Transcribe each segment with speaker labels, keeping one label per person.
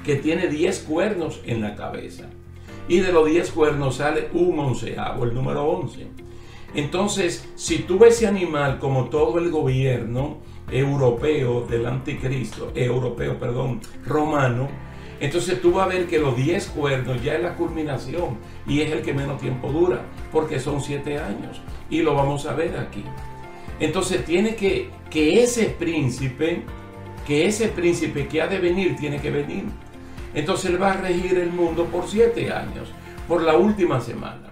Speaker 1: que tiene 10 cuernos en la cabeza. Y de los 10 cuernos sale un onceavo, el número 11. Entonces, si tú ves ese animal como todo el gobierno europeo del anticristo, romano, entonces tú vas a ver que los 10 cuernos ya es la culminación y es el que menos tiempo dura, porque son 7 años. Y lo vamos a ver aquí. Entonces tiene que ese príncipe que ha de venir, tiene que venir. Entonces él va a regir el mundo por 7 años, por la última semana.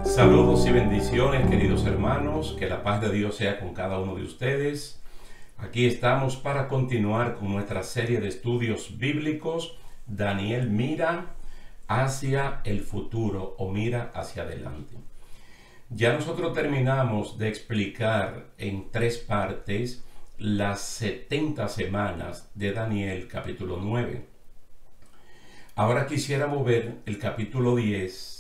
Speaker 1: Saludos y bendiciones, queridos hermanos, que la paz de Dios sea con cada uno de ustedes. Aquí estamos para continuar con nuestra serie de estudios bíblicos. Daniel mira hacia el futuro o mira hacia adelante. Ya nosotros terminamos de explicar en 3 partes las 70 semanas de Daniel capítulo 9. Ahora quisiéramos ver el capítulo 10.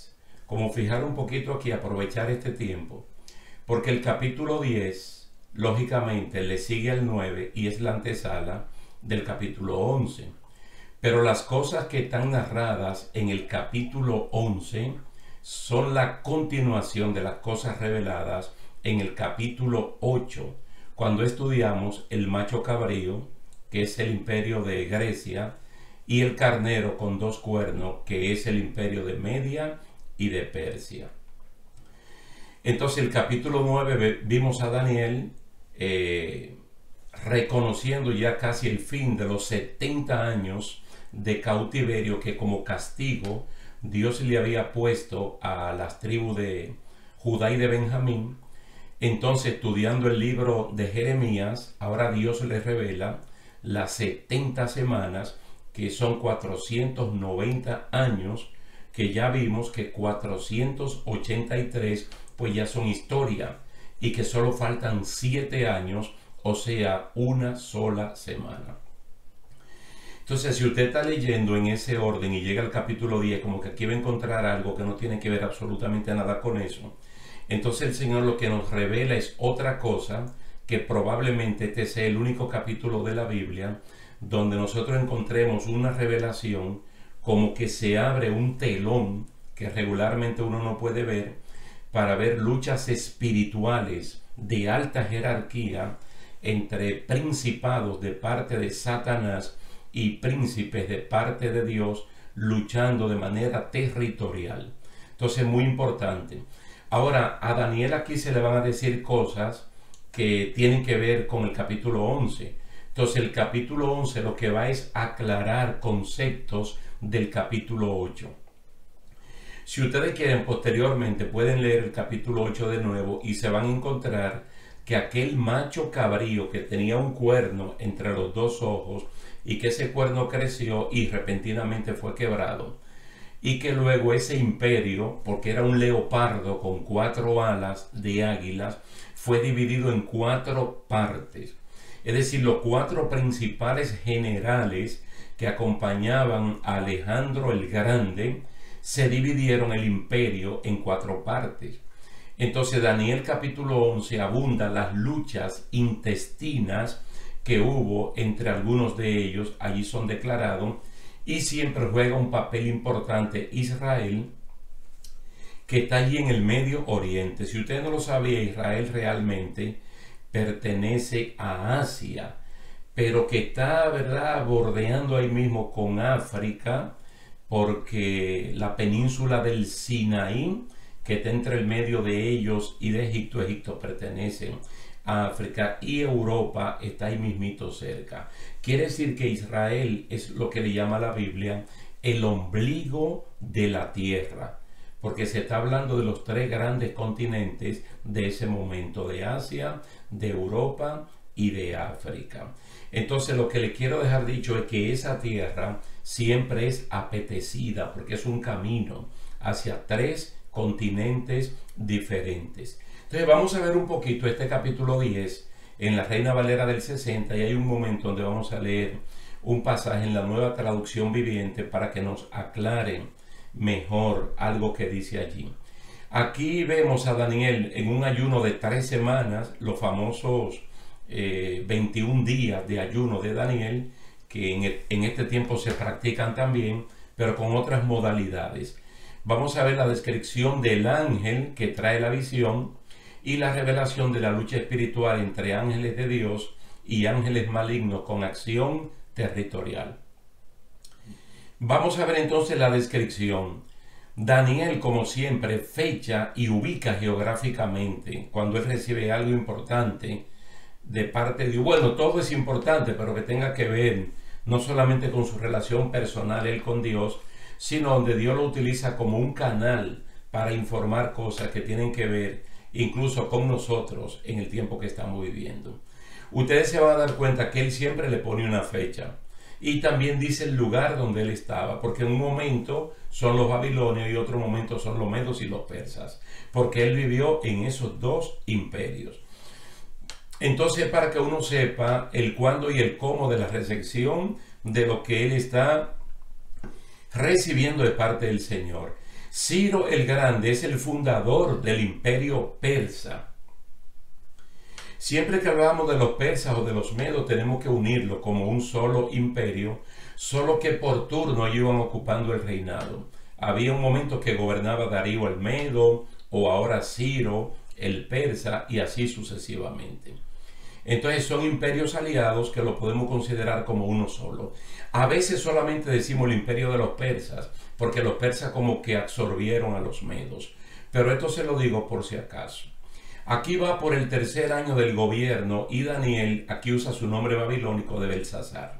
Speaker 1: Como fijar un poquito aquí, aprovechar este tiempo, porque el capítulo 10, lógicamente, le sigue al 9 y es la antesala del capítulo 11. Pero las cosas que están narradas en el capítulo 11 son la continuación de las cosas reveladas en el capítulo 8, cuando estudiamos el macho cabrío, que es el imperio de Grecia, y el carnero con 2 cuernos, que es el imperio de Media y de Persia. Entonces el capítulo 9 vimos a Daniel reconociendo ya casi el fin de los 70 años de cautiverio que como castigo Dios le había puesto a las tribus de Judá y de Benjamín. Entonces, estudiando el libro de Jeremías, ahora Dios le revela las 70 semanas, que son 490 años, que ya vimos que 483 pues ya son historia y que solo faltan 7 años, o sea, una sola semana. Entonces, si usted está leyendo en ese orden y llega al capítulo 10, como que aquí va a encontrar algo que no tiene que ver absolutamente nada con eso, entonces el Señor lo que nos revela es otra cosa, que probablemente este sea el único capítulo de la Biblia donde nosotros encontremos una revelación, como que se abre un telón que regularmente uno no puede ver, para ver luchas espirituales de alta jerarquía entre principados de parte de Satanás y príncipes de parte de Dios, luchando de manera territorial. Entonces, muy importante. Ahora, a Daniel aquí se le van a decir cosas que tienen que ver con el capítulo 11. Entonces, el capítulo 11 lo que va es aclarar conceptos del capítulo 8. Si ustedes quieren, posteriormente pueden leer el capítulo 8 de nuevo y se van a encontrar que aquel macho cabrío que tenía un cuerno entre los 2 ojos y que ese cuerno creció y repentinamente fue quebrado, y que luego ese imperio, porque era un leopardo con 4 alas de águilas, fue dividido en 4 partes. Es decir, los 4 principales generales que acompañaban a Alejandro el Grande se dividieron el imperio en 4 partes. Entonces Daniel capítulo 11 abunda las luchas intestinas que hubo entre algunos de ellos, allí son declarados, y siempre juega un papel importante Israel, que está allí en el Medio Oriente. Si usted no lo sabía, Israel realmente pertenece a Asia, pero que está, ¿verdad?, bordeando ahí mismo con África, porque la península del Sinaí, que está entre el medio de ellos y de Egipto, Egipto pertenece a África, y Europa está ahí mismito cerca. Quiere decir que Israel es lo que le llama la Biblia el ombligo de la tierra, porque se está hablando de los 3 grandes continentes de ese momento, de Asia, de Europa y de África. Entonces, lo que le quiero dejar dicho es que esa tierra siempre es apetecida, porque es un camino hacia 3 continentes diferentes. Entonces vamos a ver un poquito este capítulo 10 en la Reina Valera del 60 y hay un momento donde vamos a leer un pasaje en la Nueva Traducción Viviente para que nos aclare mejor algo que dice allí. Aquí vemos a Daniel en un ayuno de 3 semanas, los famosos 21 días de ayuno de Daniel, que en este tiempo se practican también, pero con otras modalidades. Vamos a ver la descripción del ángel que trae la visión y la revelación de la lucha espiritual entre ángeles de Dios y ángeles malignos con acción territorial. Vamos a ver entonces la descripción. Daniel, como siempre, fecha y ubica geográficamente cuando él recibe algo importante de parte de Dios. Bueno, todo es importante, pero que tenga que ver no solamente con su relación personal él con Dios, sino donde Dios lo utiliza como un canal para informar cosas que tienen que ver incluso con nosotros en el tiempo que estamos viviendo. Ustedes se van a dar cuenta que él siempre le pone una fecha y también dice el lugar donde él estaba, porque en un momento son los babilonios y otro momento son los medos y los persas, porque él vivió en esos dos imperios. Entonces, para que uno sepa el cuándo y el cómo de la recepción de lo que él está recibiendo de parte del Señor. Ciro el Grande es el fundador del imperio persa. Siempre que hablamos de los persas o de los medos tenemos que unirlo como un solo imperio, solo que por turno ellos iban ocupando el reinado. Había un momento que gobernaba Darío el Medo o ahora Ciro el persa y así sucesivamente. Entonces son imperios aliados que lo podemos considerar como uno solo. A veces solamente decimos el imperio de los persas, porque los persas como que absorbieron a los medos. Pero esto se lo digo por si acaso. Aquí va por el 3er año del gobierno y Daniel aquí usa su nombre babilónico de Belsasar.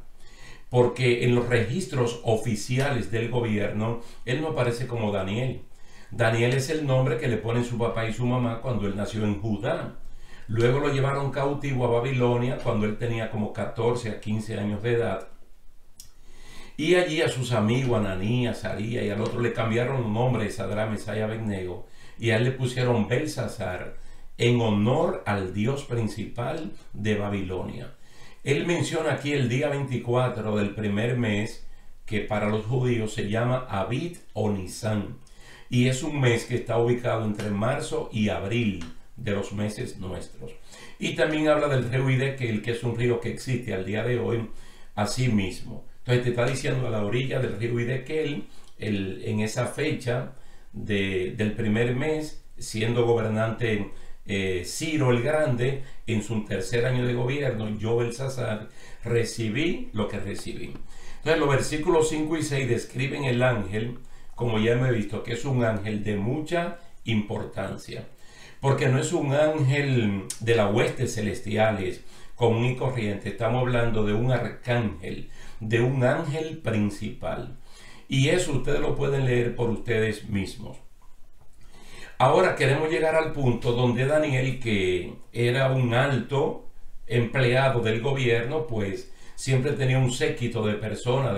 Speaker 1: Porque en los registros oficiales del gobierno, él no aparece como Daniel. Daniel es el nombre que le ponen su papá y su mamá cuando él nació en Judá. Luego lo llevaron cautivo a Babilonia cuando él tenía como 14 a 15 años de edad. Y allí a sus amigos, Ananías, Azarías y al otro le cambiaron el nombre de Sadrach, Mesach y Abednego. Y a él le pusieron Belsasar en honor al dios principal de Babilonia. Él menciona aquí el día 24 del primer mes, que para los judíos se llama Abib o Nisán. Y es un mes que está ubicado entre marzo y abril de los meses nuestros. Y también habla del río Hiddekel, que es un río que existe al día de hoy, así mismo. Entonces te está diciendo a la orilla del río Hiddekel, en esa fecha del primer mes, siendo gobernante Ciro el Grande, en su 3er año de gobierno, yo Belsasar recibí lo que recibí. Entonces los versículos 5 y 6 describen el ángel, como ya hemos visto, que es un ángel de mucha importancia. Porque no es un ángel de las huestes celestiales común y corriente. Estamos hablando de un arcángel, de un ángel principal. Y eso ustedes lo pueden leer por ustedes mismos. Ahora queremos llegar al punto donde Daniel, que era un alto empleado del gobierno, pues siempre tenía un séquito de personas,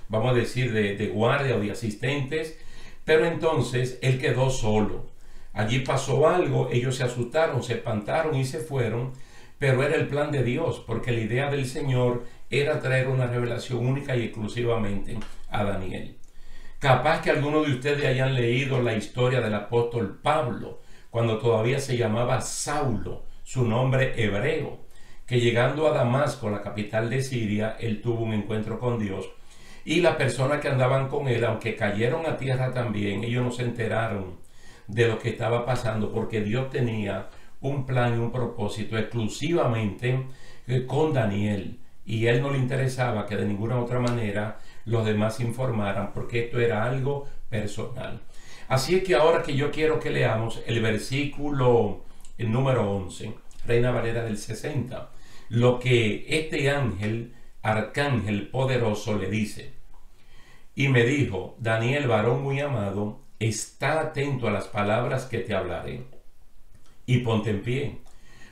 Speaker 1: vamos a decir, de guardia o de asistentes. Pero entonces él quedó solo. Allí pasó algo, ellos se asustaron, se espantaron y se fueron, pero era el plan de Dios, porque la idea del Señor era traer una revelación única y exclusivamente a Daniel. Capaz que algunos de ustedes hayan leído la historia del apóstol Pablo, cuando todavía se llamaba Saulo, su nombre hebreo, que llegando a Damasco, la capital de Siria, él tuvo un encuentro con Dios, y las personas que andaban con él, aunque cayeron a tierra también, ellos no se enteraron de lo que estaba pasando, porque Dios tenía un plan y un propósito exclusivamente con Daniel, y él no le interesaba que de ninguna otra manera los demás informaran, porque esto era algo personal. Así es que ahora que yo quiero que leamos el versículo número 11, Reina Valera del 60, lo que este ángel, arcángel poderoso, le dice. Y me dijo: Daniel, varón muy amado, está atento a las palabras que te hablaré, y ponte en pie,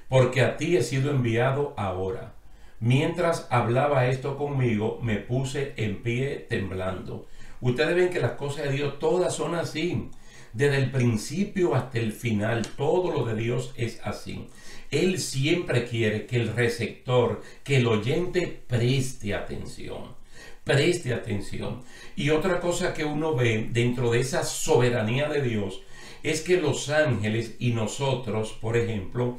Speaker 1: porque a ti he sido enviado ahora. Mientras hablaba esto conmigo, me puse en pie temblando. Ustedes ven que las cosas de Dios todas son así. Desde el principio hasta el final, todo lo de Dios es así. Él siempre quiere que el receptor, que el oyente preste atención. Preste atención. Y otra cosa que uno ve dentro de esa soberanía de Dios es que los ángeles y nosotros, por ejemplo,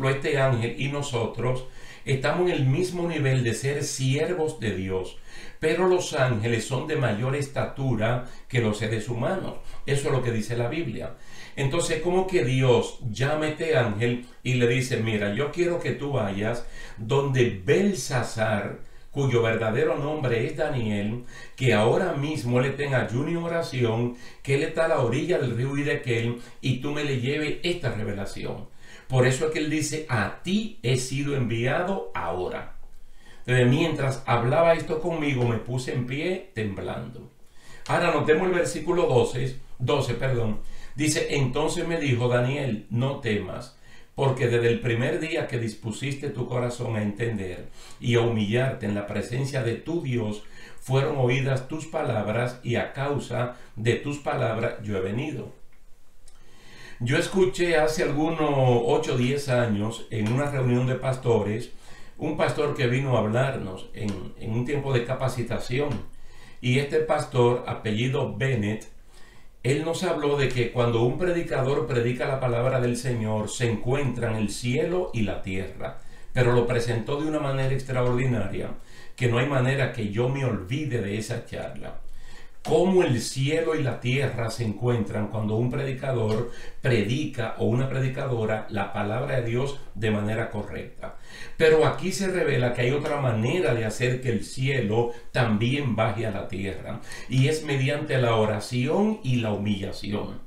Speaker 1: este ángel y nosotros estamos en el mismo nivel de ser siervos de Dios, pero los ángeles son de mayor estatura que los seres humanos. Eso es lo que dice la Biblia. Entonces, como que Dios llama a este ángel y le dice, mira, yo quiero que tú vayas donde Belsasar, cuyo verdadero nombre es Daniel, que ahora mismo él está en ayuno y oración, que él está a la orilla del río Hiddekel, y tú me le lleves esta revelación. Por eso es que él dice, a ti he sido enviado ahora. Entonces, mientras hablaba esto conmigo, me puse en pie temblando. Ahora notemos el versículo 12, dice, entonces me dijo, Daniel, no temas, porque desde el primer día que dispusiste tu corazón a entender y a humillarte en la presencia de tu Dios, fueron oídas tus palabras, y a causa de tus palabras yo he venido. Yo escuché hace algunos 8 o 10 años en una reunión de pastores, un pastor que vino a hablarnos en un tiempo de capacitación, y este pastor, apellido Bennett, él nos habló de que cuando un predicador predica la palabra del Señor, se encuentran el cielo y la tierra, pero lo presentó de una manera extraordinaria, que no hay manera que yo me olvide de esa charla. Cómo el cielo y la tierra se encuentran cuando un predicador predica, o una predicadora, la palabra de Dios de manera correcta. Pero aquí se revela que hay otra manera de hacer que el cielo también baje a la tierra, y es mediante la oración y la humillación.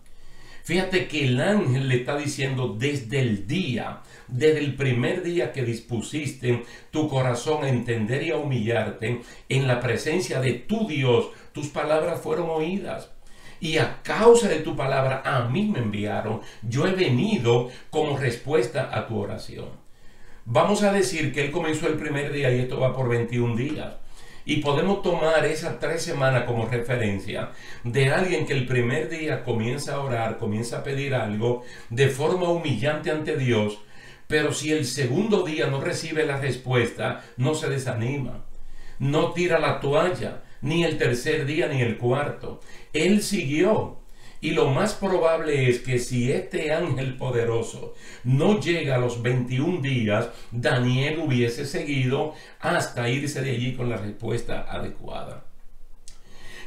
Speaker 1: Fíjate que el ángel le está diciendo desde el primer día que dispusiste tu corazón a entender y a humillarte en la presencia de tu Dios, tus palabras fueron oídas. Y a causa de tu palabra a mí me enviaron. Yo he venido como respuesta a tu oración. Vamos a decir que él comenzó el primer día y esto va por 21 días. Y podemos tomar esas 3 semanas como referencia de alguien que el primer día comienza a orar, comienza a pedir algo de forma humillante ante Dios, pero si el segundo día no recibe la respuesta, no se desanima, no tira la toalla, ni el tercer día ni el cuarto. Él siguió. Y lo más probable es que si este ángel poderoso no llega a los 21 días, Daniel hubiese seguido hasta irse de allí con la respuesta adecuada.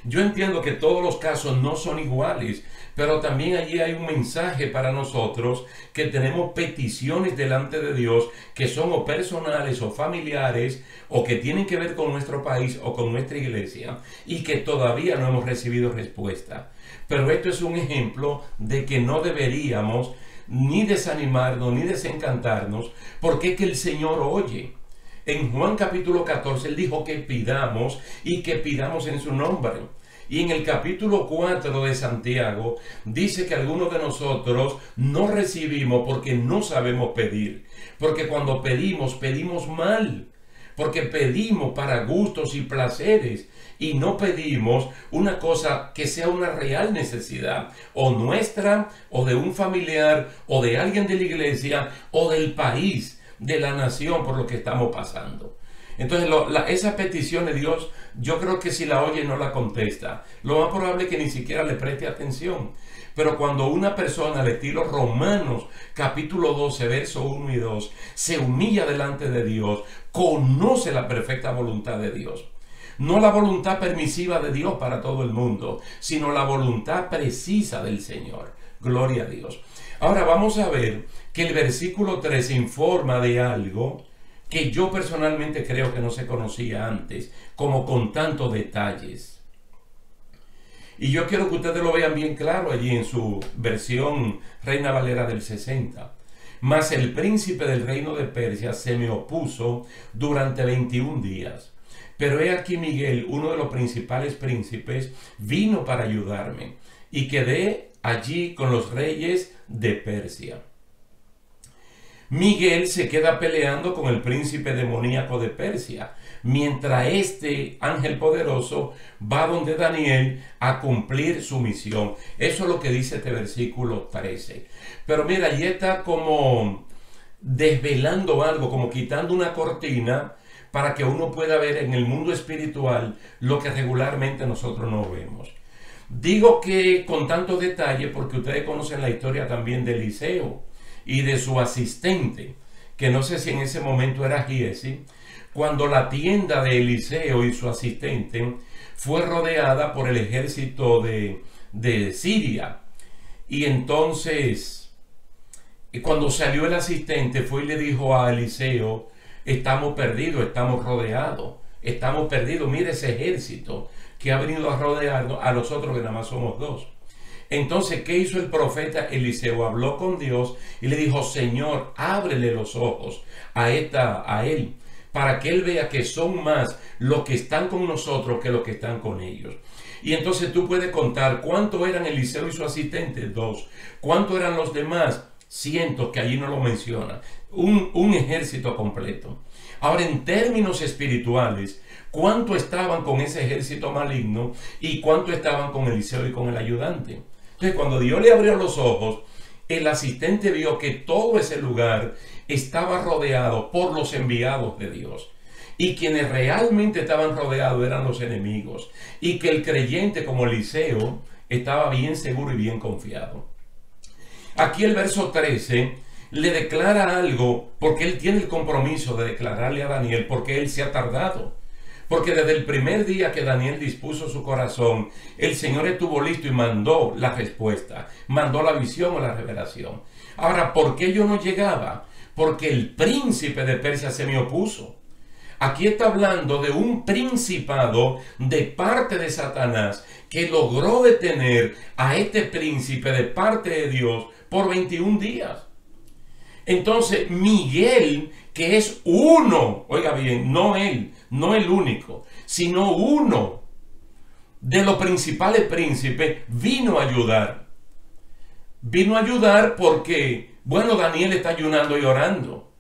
Speaker 1: Yo entiendo que todos los casos no son iguales, pero también allí hay un mensaje para nosotros, que tenemos peticiones delante de Dios que son o personales o familiares, o que tienen que ver con nuestro país o con nuestra iglesia, y que todavía no hemos recibido respuesta. Pero esto es un ejemplo de que no deberíamos ni desanimarnos ni desencantarnos, porque es que el Señor oye. En Juan capítulo 14 él dijo que pidamos, y que pidamos en su nombre. Y en el capítulo 4 de Santiago dice que algunos de nosotros no recibimos porque no sabemos pedir. Porque cuando pedimos, pedimos mal. Porque pedimos para gustos y placeres, y no pedimos una cosa que sea una real necesidad, o nuestra, o de un familiar, o de alguien de la iglesia, o del país, de la nación, por lo que estamos pasando. Entonces esa petición de Dios, yo creo que si la oye no la contesta. Lo más probable es que ni siquiera le preste atención. Pero cuando una persona al estilo Romanos capítulo 12 verso 1 y 2 se humilla delante de Dios, conoce la perfecta voluntad de Dios. No la voluntad permisiva de Dios para todo el mundo, sino la voluntad precisa del Señor. Gloria a Dios. Ahora vamos a ver que el versículo 3 informa de algo que yo personalmente creo que no se conocía antes, como con tantos detalles. Y yo quiero que ustedes lo vean bien claro allí en su versión Reina Valera del 60. Mas el príncipe del reino de Persia se me opuso durante 21 días. Pero he aquí Miguel, uno de los principales príncipes, vino para ayudarme, y quedé allí con los reyes de Persia. Miguel se queda peleando con el príncipe demoníaco de Persia, mientras este ángel poderoso va donde Daniel a cumplir su misión. Eso es lo que dice este versículo 13. Pero mira, allí está como desvelando algo, como quitando una cortina para que uno pueda ver en el mundo espiritual lo que regularmente nosotros no vemos. Digo que con tanto detalle porque ustedes conocen la historia también de Eliseo y de su asistente, que no sé si en ese momento era Giesi, cuando la tienda de Eliseo y su asistente fue rodeada por el ejército de Siria. Y entonces, cuando salió el asistente, fue y le dijo a Eliseo: estamos perdidos, estamos rodeados, estamos perdidos, mire ese ejército que ha venido a rodearnos a nosotros que nada más somos dos. Entonces, ¿qué hizo el profeta Eliseo? Habló con Dios y le dijo: Señor, ábrele los ojos a él, para que él vea que son más los que están con nosotros que los que están con ellos. Y entonces tú puedes contar cuánto eran Eliseo y su asistente, 2. ¿Cuánto eran los demás? Cientos, que allí no lo menciona. Un ejército completo. Ahora, en términos espirituales, ¿cuánto estaban con ese ejército maligno y cuánto estaban con Eliseo y con el ayudante? Entonces, cuando Dios le abrió los ojos, el asistente vio que todo ese lugar estaba rodeado por los enviados de Dios. Y quienes realmente estaban rodeados eran los enemigos. Y que el creyente como Eliseo estaba bien seguro y bien confiado. Aquí el verso 13 le declara algo, porque él tiene el compromiso de declararle a Daniel porque él se ha tardado. Porque desde el primer día que Daniel dispuso su corazón, el Señor estuvo listo y mandó la respuesta, mandó la visión o la revelación. Ahora, ¿por qué yo no llegaba? Porque el príncipe de Persia se me opuso. Aquí está hablando de un principado de parte de Satanás que logró detener a este príncipe de parte de Dios por 21 días. Entonces Miguel, que es uno, oiga bien, no él, no el único, sino uno de los principales príncipes, vino a ayudar. Vino a ayudar porque, bueno, Daniel está ayunando y orando.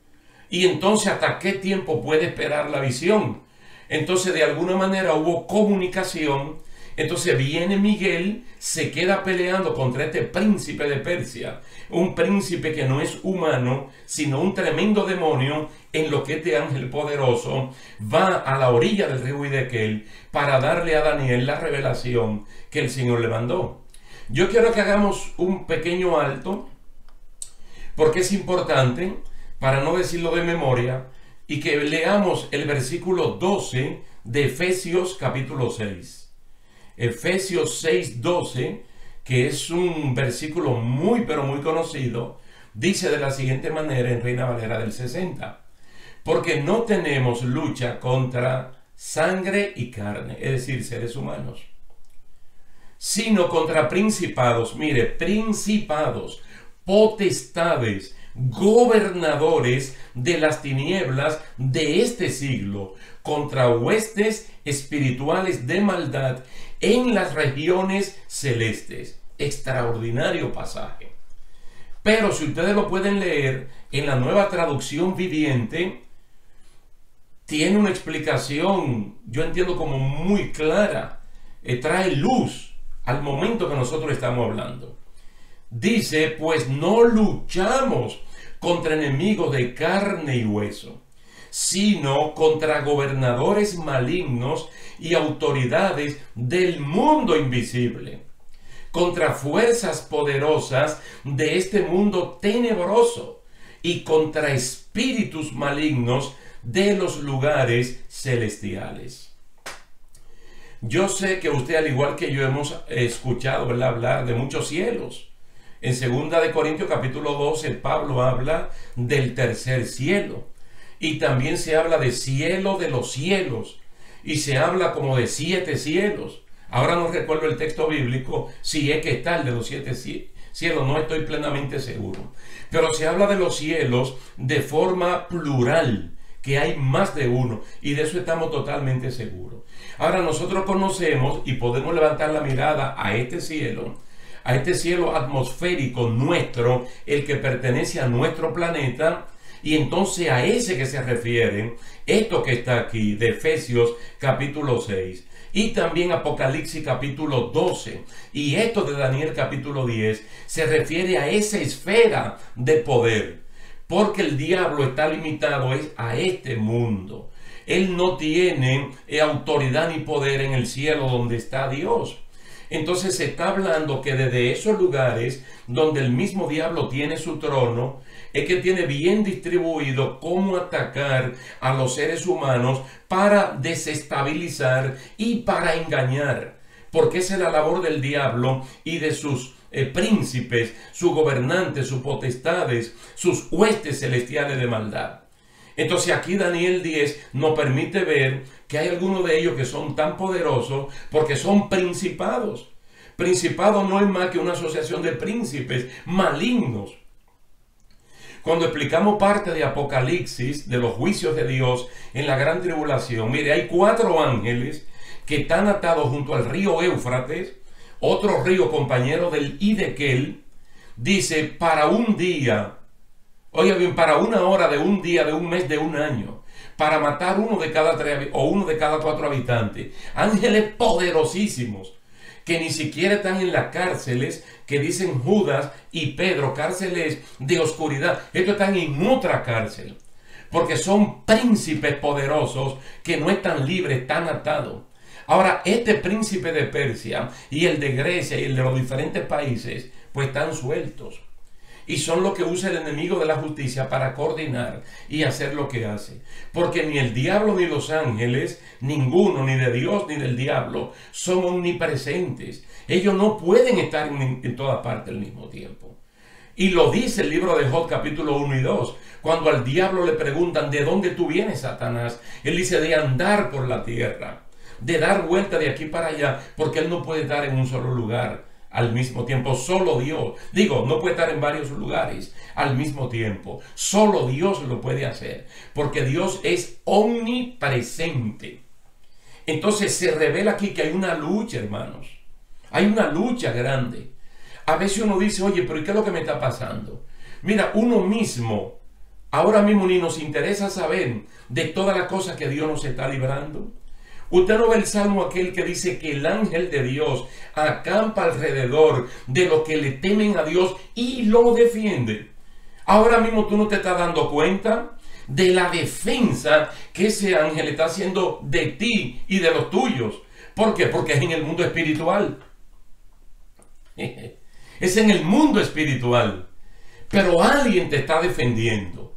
Speaker 1: Y entonces, ¿hasta qué tiempo puede esperar la visión? Entonces, de alguna manera hubo comunicación. Entonces viene Miguel, se queda peleando contra este príncipe de Persia, un príncipe que no es humano, sino un tremendo demonio, en lo que este ángel poderoso va a la orilla del río Hiddekel para darle a Daniel la revelación que el Señor le mandó. Yo quiero que hagamos un pequeño alto, porque es importante, para no decirlo de memoria, y que leamos el versículo 12 de Efesios capítulo 6. Efesios 6:12, que es un versículo muy pero muy conocido, dice de la siguiente manera en Reina Valera del 60: porque no tenemos lucha contra sangre y carne, es decir, seres humanos, sino contra principados, mire, principados, potestades, gobernadores de las tinieblas de este siglo, contra huestes espirituales de maldad en las regiones celestes. Extraordinario pasaje. Pero si ustedes lo pueden leer en la Nueva Traducción Viviente, tiene una explicación, yo entiendo, como muy clara, trae luz al momento que nosotros estamos hablando. Dice: pues no luchamos contra enemigos de carne y hueso, sino contra gobernadores malignos y autoridades del mundo invisible, contra fuerzas poderosas de este mundo tenebroso y contra espíritus malignos de los lugares celestiales. Yo sé que usted, al igual que yo, hemos escuchado, ¿verdad?, hablar de muchos cielos. En 2 Corintios capítulo 12, Pablo habla del tercer cielo. Y también se habla de cielo de los cielos. Y se habla como de 7 cielos. Ahora no recuerdo el texto bíblico, si es que está el de los 7 cielos, no estoy plenamente seguro. Pero se habla de los cielos de forma plural, que hay más de uno. Y de eso estamos totalmente seguros. Ahora nosotros conocemos y podemos levantar la mirada a este cielo atmosférico nuestro, el que pertenece a nuestro planeta, Y entonces a ese que se refiere esto que está aquí de Efesios capítulo 6 y también Apocalipsis capítulo 12 y esto de Daniel capítulo 10 se refiere a esa esfera de poder, porque el diablo está limitado a este mundo. Él no tiene autoridad ni poder en el cielo donde está Dios. Entonces se está hablando que desde esos lugares donde el mismo diablo tiene su trono, es que tiene bien distribuido cómo atacar a los seres humanos para desestabilizar y para engañar. Porque esa es la labor del diablo y de sus príncipes, sus gobernantes, sus potestades, sus huestes celestiales de maldad. Entonces aquí Daniel 10 nos permite ver que hay algunos de ellos que son tan poderosos porque son principados. Principado no es más que una asociación de príncipes malignos. Cuando explicamos parte de Apocalipsis, de los juicios de Dios en la gran tribulación, mire, hay 4 ángeles que están atados junto al río Éufrates, otro río compañero del Hidekel, dice, para un día, oiga bien, para una hora de un día, de un mes, de un año, para matar uno de cada 3 o uno de cada 4 habitantes. Ángeles poderosísimos, que ni siquiera están en las cárceles que dicen Judas y Pedro, cárceles de oscuridad. Estos están en otra cárcel, porque son príncipes poderosos que no están libres, están atados. Ahora, este príncipe de Persia y el de Grecia y el de los diferentes países, pues están sueltos. Y son lo que usa el enemigo de la justicia para coordinar y hacer lo que hace. Porque ni el diablo ni los ángeles, ninguno, ni de Dios ni del diablo, son omnipresentes. Ellos no pueden estar en toda parte al mismo tiempo. Y lo dice el libro de Job capítulo 1 y 2. Cuando al diablo le preguntan, ¿de dónde tú vienes, Satanás? Él dice, de andar por la tierra, de dar vuelta de aquí para allá, porque él no puede estar en un solo lugar al mismo tiempo. Solo Dios, no puede estar en varios lugares al mismo tiempo. Solo Dios lo puede hacer, porque Dios es omnipresente. Entonces se revela aquí que hay una lucha, hermanos. Hay una lucha grande. A veces uno dice, oye, pero ¿y qué es lo que me está pasando? Mira, uno mismo, ahora mismo ni nos interesa saber de todas las cosas que Dios nos está librando. Usted no ve el salmo aquel que dice que el ángel de Dios acampa alrededor de los que le temen a Dios y lo defiende. Ahora mismo tú no te estás dando cuenta de la defensa que ese ángel está haciendo de ti y de los tuyos. ¿Por qué? Porque es en el mundo espiritual. Es en el mundo espiritual. Pero alguien te está defendiendo.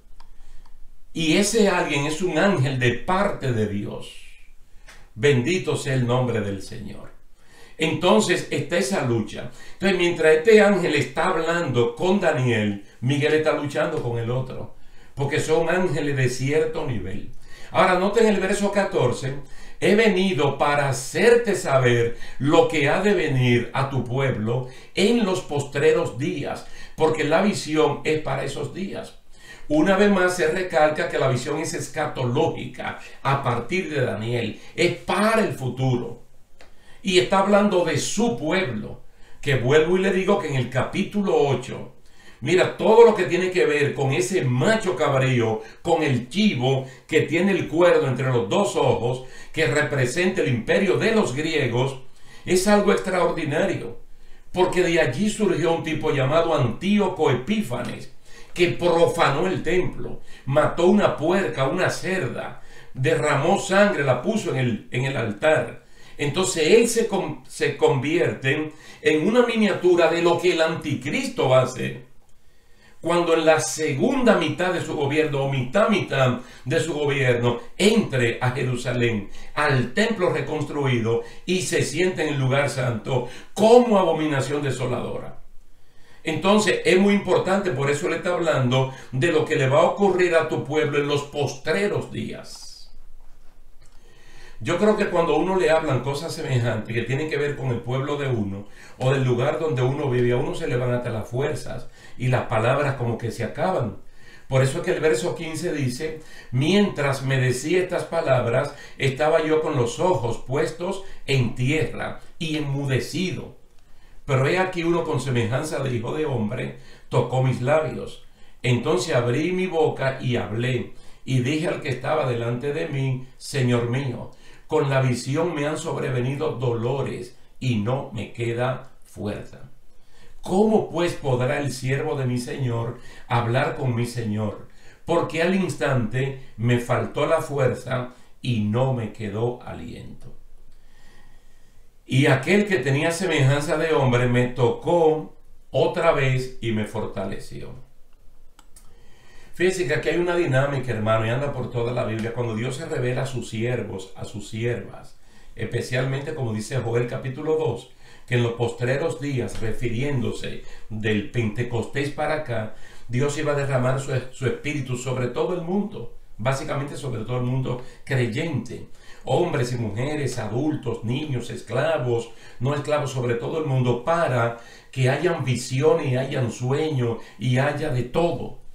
Speaker 1: Y ese alguien es un ángel de parte de Dios. Bendito sea el nombre del Señor. Entonces está esa lucha. Entonces mientras este ángel está hablando con Daniel, Miguel está luchando con el otro, porque son ángeles de cierto nivel. Ahora noten el verso 14. He venido para hacerte saber lo que ha de venir a tu pueblo en los postreros días, porque la visión es para esos días. Una vez más se recalca que la visión es escatológica a partir de Daniel, es para el futuro. Y está hablando de su pueblo, que vuelvo y le digo que en el capítulo 8, mira todo lo que tiene que ver con ese macho cabrío, con el chivo que tiene el cuerno entre los 2 ojos, que representa el imperio de los griegos, es algo extraordinario. Porque de allí surgió un tipo llamado Antíoco Epífanes, que profanó el templo, mató una puerca, una cerda, derramó sangre, la puso en el altar. Entonces él se convierte en una miniatura de lo que el anticristo va a hacer. Cuando en la segunda mitad de su gobierno, o mitad de su gobierno, entre a Jerusalén, al templo reconstruido, y se siente en el lugar santo como abominación desoladora. Entonces es muy importante, por eso le está hablando de lo que le va a ocurrir a tu pueblo en los postreros días. Yo creo que cuando a uno le hablan cosas semejantes que tienen que ver con el pueblo de uno o del lugar donde uno vive, a uno se le van hasta las fuerzas y las palabras como que se acaban. Por eso es que el verso 15 dice, mientras me decía estas palabras, estaba yo con los ojos puestos en tierra y enmudecido. Pero he aquí uno con semejanza de hijo de hombre tocó mis labios. Entonces abrí mi boca y hablé, y dije al que estaba delante de mí: Señor mío, con la visión me han sobrevenido dolores y no me queda fuerza. ¿Cómo pues podrá el siervo de mi Señor hablar con mi Señor? Porque al instante me faltó la fuerza y no me quedó aliento. Y aquel que tenía semejanza de hombre me tocó otra vez y me fortaleció. Fíjense que aquí hay una dinámica, hermano, y anda por toda la Biblia. Cuando Dios se revela a sus siervos, a sus siervas, especialmente como dice Joel capítulo 2, que en los postreros días, refiriéndose del Pentecostés para acá, Dios iba a derramar su espíritu sobre todo el mundo, básicamente sobre todo el mundo creyente, hombres y mujeres, adultos, niños, esclavos, no esclavos, sobre todo el mundo, para que hayan visiones y hayan sueños y haya de todo.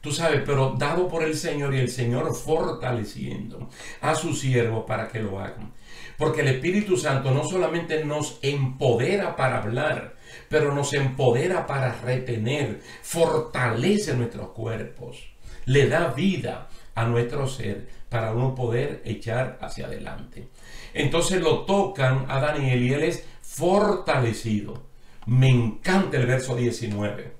Speaker 1: Tú sabes, pero dado por el Señor, y el Señor fortaleciendo a sus siervos para que lo hagan. Porque el Espíritu Santo no solamente nos empodera para hablar, pero nos empodera para retener, fortalece nuestros cuerpos, le da vida a nuestro ser para uno poder echar hacia adelante. Entonces lo tocan a Daniel y él es fortalecido. Me encanta el verso 19.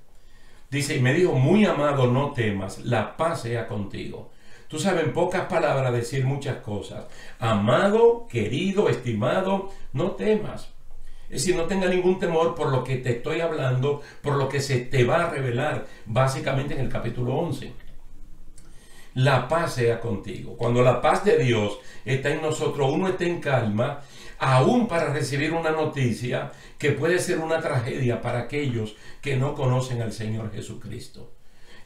Speaker 1: Dice, y me dijo: muy amado, no temas, la paz sea contigo. Tú sabes, en pocas palabras, decir muchas cosas. Amado, querido, estimado, no temas. Es decir, no tenga ningún temor por lo que te estoy hablando, por lo que se te va a revelar, básicamente en el capítulo 11. La paz sea contigo. Cuando la paz de Dios está en nosotros, uno está en calma, aún para recibir una noticia que puede ser una tragedia para aquellos que no conocen al Señor Jesucristo.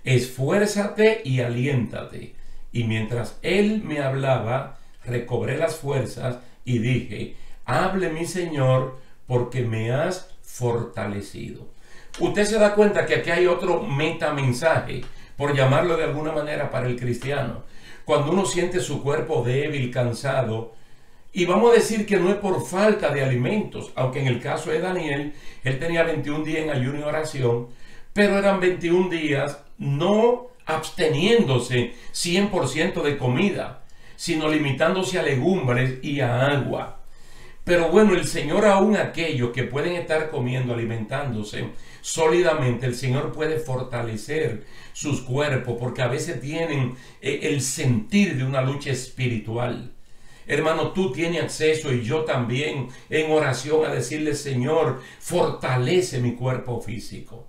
Speaker 1: Esfuérzate y aliéntate. Y mientras él me hablaba, recobré las fuerzas y dije: hable mi Señor, porque me has fortalecido. Usted se da cuenta que aquí hay otro metamensaje, por llamarlo de alguna manera, para el cristiano. Cuando uno siente su cuerpo débil, cansado, y vamos a decir que no es por falta de alimentos, aunque en el caso de Daniel, él tenía 21 días en ayuno y oración, pero eran 21 días no absteniéndose 100% de comida, sino limitándose a legumbres y a agua. Pero bueno, el Señor, aún aquellos que pueden estar comiendo, alimentándose sólidamente, el Señor puede fortalecer sus cuerpos, porque a veces tienen el sentir de una lucha espiritual. Hermano, tú tienes acceso, y yo también, en oración, a decirle: Señor, fortalece mi cuerpo físico.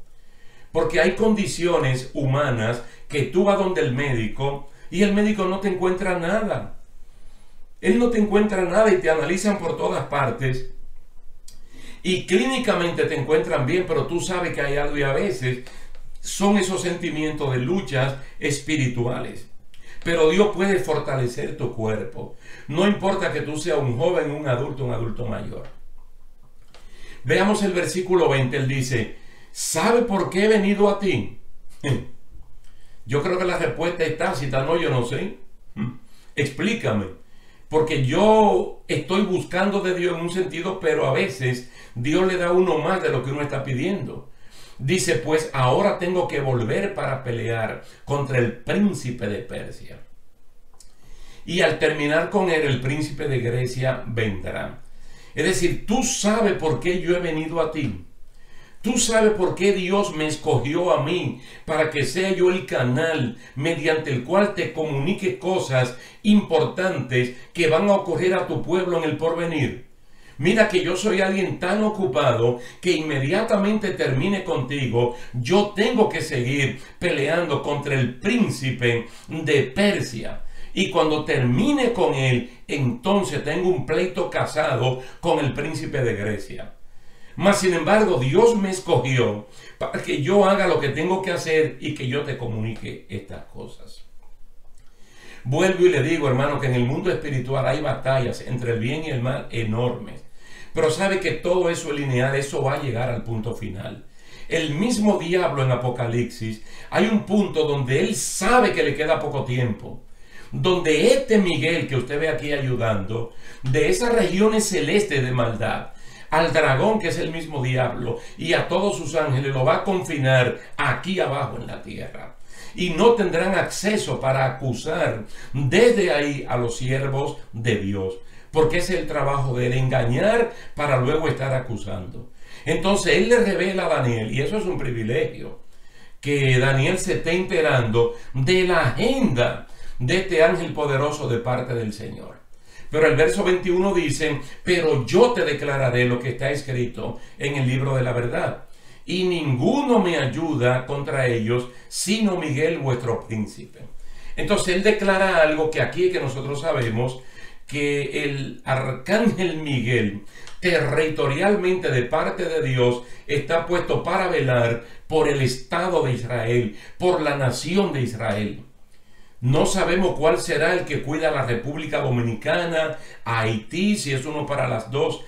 Speaker 1: Porque hay condiciones humanas que tú vas donde el médico y el médico no te encuentra nada. Él no te encuentra nada y te analizan por todas partes. Y clínicamente te encuentran bien, pero tú sabes que hay algo, y a veces son esos sentimientos de luchas espirituales. Pero Dios puede fortalecer tu cuerpo. No importa que tú seas un joven, un adulto mayor. Veamos el versículo 20. Él dice: ¿sabe por qué he venido a ti? Yo creo que la respuesta es tácita. No, yo no sé. Explícame. Porque yo estoy buscando de Dios en un sentido, pero a veces Dios le da a uno más de lo que uno está pidiendo. Dice: pues ahora tengo que volver para pelear contra el príncipe de Persia. Y al terminar con él, el príncipe de Grecia vendrá. Es decir, tú sabes por qué yo he venido a ti. Tú sabes por qué Dios me escogió a mí, para que sea yo el canal mediante el cual te comunique cosas importantes que van a ocurrir a tu pueblo en el porvenir. Mira que yo soy alguien tan ocupado que inmediatamente termine contigo, yo tengo que seguir peleando contra el príncipe de Persia. Y cuando termine con él, entonces tengo un pleito casado con el príncipe de Grecia. Mas sin embargo, Dios me escogió para que yo haga lo que tengo que hacer y que yo te comunique estas cosas. Vuelvo y le digo, hermano, que en el mundo espiritual hay batallas entre el bien y el mal enormes. Pero sabe que todo eso es lineal, eso va a llegar al punto final. El mismo diablo en Apocalipsis, hay un punto donde él sabe que le queda poco tiempo. Donde este Miguel que usted ve aquí ayudando, de esas regiones celestes de maldad, al dragón, que es el mismo diablo, y a todos sus ángeles, lo va a confinar aquí abajo en la tierra. y no tendrán acceso para acusar desde ahí a los siervos de Dios, porque ese es el trabajo de él, engañar para luego estar acusando. Entonces él le revela a Daniel, y eso es un privilegio, que Daniel se esté enterando de la agenda de este ángel poderoso de parte del Señor. Pero el verso 21 dice: pero yo te declararé lo que está escrito en el libro de la verdad, y ninguno me ayuda contra ellos, sino Miguel vuestro príncipe. Entonces él declara algo que aquí es que nosotros sabemos, que el arcángel Miguel, territorialmente de parte de Dios, está puesto para velar por el Estado de Israel, por la nación de Israel. No sabemos cuál será el que cuida a la República Dominicana, a Haití, si es uno para las dos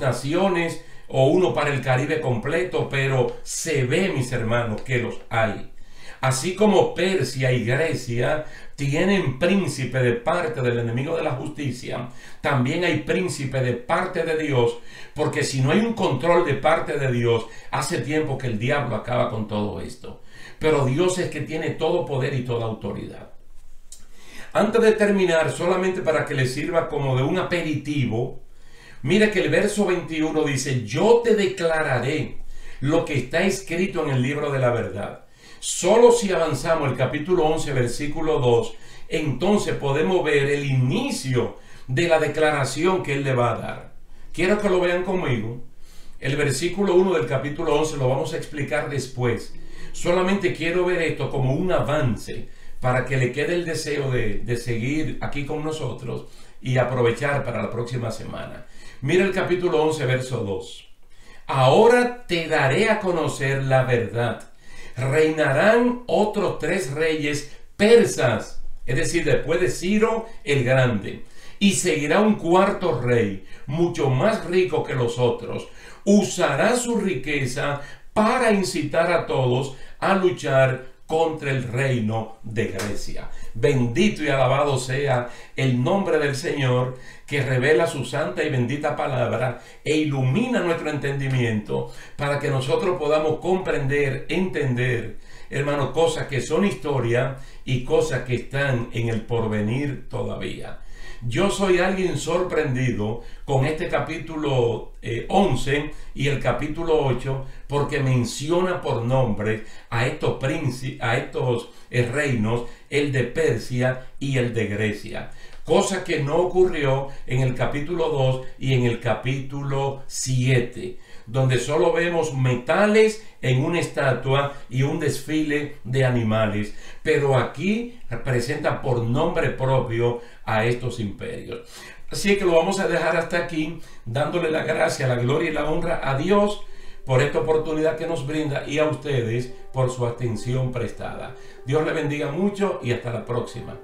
Speaker 1: naciones, o uno para el Caribe completo, pero se ve, mis hermanos, que los hay. Así como Persia y Grecia tienen príncipe de parte del enemigo de la justicia, también hay príncipe de parte de Dios, porque si no hay un control de parte de Dios, hace tiempo que el diablo acaba con todo esto. Pero Dios es que tiene todo poder y toda autoridad. Antes de terminar, solamente para que le sirva como de un aperitivo, mira que el verso 21 dice: yo te declararé lo que está escrito en el libro de la verdad. Solo si avanzamos el capítulo 11, versículo 2, entonces podemos ver el inicio de la declaración que él le va a dar. Quiero que lo vean conmigo. El versículo 1 del capítulo 11 lo vamos a explicar después. Solamente quiero ver esto como un avance para que le quede el deseo de seguir aquí con nosotros y aprovechar para la próxima semana. Mira el capítulo 11, verso 2. Ahora te daré a conocer la verdad. Reinarán otros 3 reyes persas, es decir, después de Ciro el Grande, y seguirá un 4º rey, mucho más rico que los otros. Usará su riqueza para incitar a todos a luchar contra el reino de Grecia. Bendito y alabado sea el nombre del Señor, que revela su santa y bendita palabra e ilumina nuestro entendimiento para que nosotros podamos comprender, entender, hermano, cosas que son historia y cosas que están en el porvenir todavía. Yo soy alguien sorprendido con este capítulo 11 y el capítulo 8, porque menciona por nombre a estos príncipes, a estos reinos, el de Persia y el de Grecia. Cosa que no ocurrió en el capítulo 2 y en el capítulo 7, donde solo vemos metales en una estatua y un desfile de animales. Pero aquí presenta por nombre propio a estos imperios. Así que lo vamos a dejar hasta aquí, dándole la gracia, la gloria y la honra a Dios por esta oportunidad que nos brinda, y a ustedes por su atención prestada. Dios le bendiga mucho y hasta la próxima.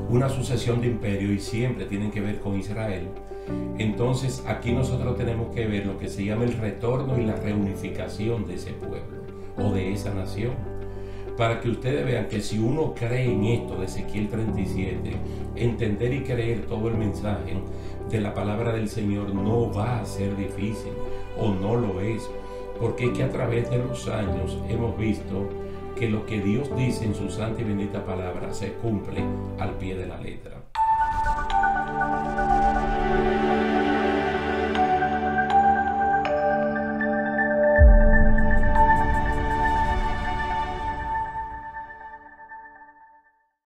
Speaker 1: Una sucesión de imperios y siempre tienen que ver con Israel. Entonces aquí nosotros tenemos que ver lo que se llama el retorno y la reunificación de ese pueblo o de esa nación, para que ustedes vean que si uno cree en esto de Ezequiel 37, entender y creer todo el mensaje de la palabra del Señor no va a ser difícil, o no lo es, porque es que a través de los años hemos visto que lo que Dios dice en su santa y bendita palabra se cumple al pie de la letra.